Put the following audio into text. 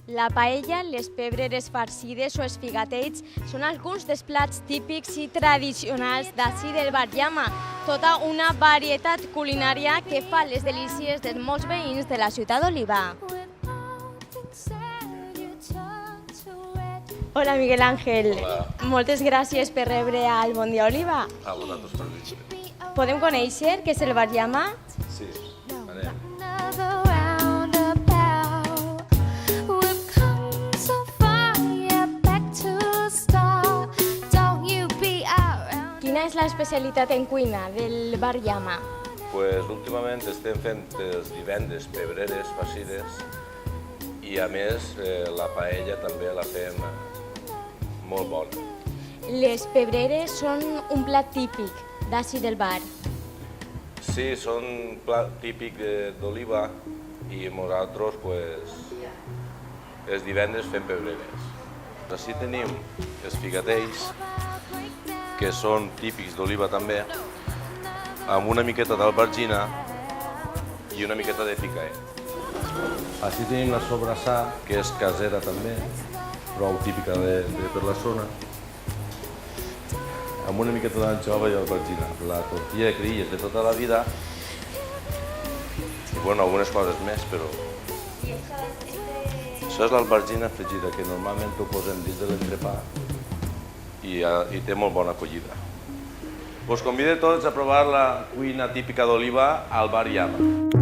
La paella, les pebreres farcides o els figatells són alguns dels plats típics i tradicionals d'ací del Bar Llama, tota una varietat culinària que fa les delícies de molts veïns de la ciutat d'Oliva. Hola, Miguel Ángel. Hola. Moltes gràcies per rebre al Bon Dia Oliva. A vosaltres per venir. Podem conèixer què és el Bar Llama? Sí, anem. Quina és l'especialitat en cuina del Bar Llama? Pues últimament estem fent els divendres pebreres farcides i a més la paella també la fem molt bona. Les pebreres són un plat típic d'ací del bar. Sí, són un plat típic d'Oliva i nosaltres pues, els divendres fem pebreres. Així tenim els figatells, que són típics d'Oliva també, amb una miqueta d'albergina i una miqueta de picaet. Així tenim la sobrassà, que és casera també, prou típica de per la zona, amb una miqueta d'anxova i albergina. La tortilla de crilles de tota la vida i bueno, algunes coses més, però... Això és l'albergina fregida, que normalment ho posem dins de l'entrepà i té molt bona acollida. Us convido tots a provar la cuina típica d'Oliva al Bar Llama.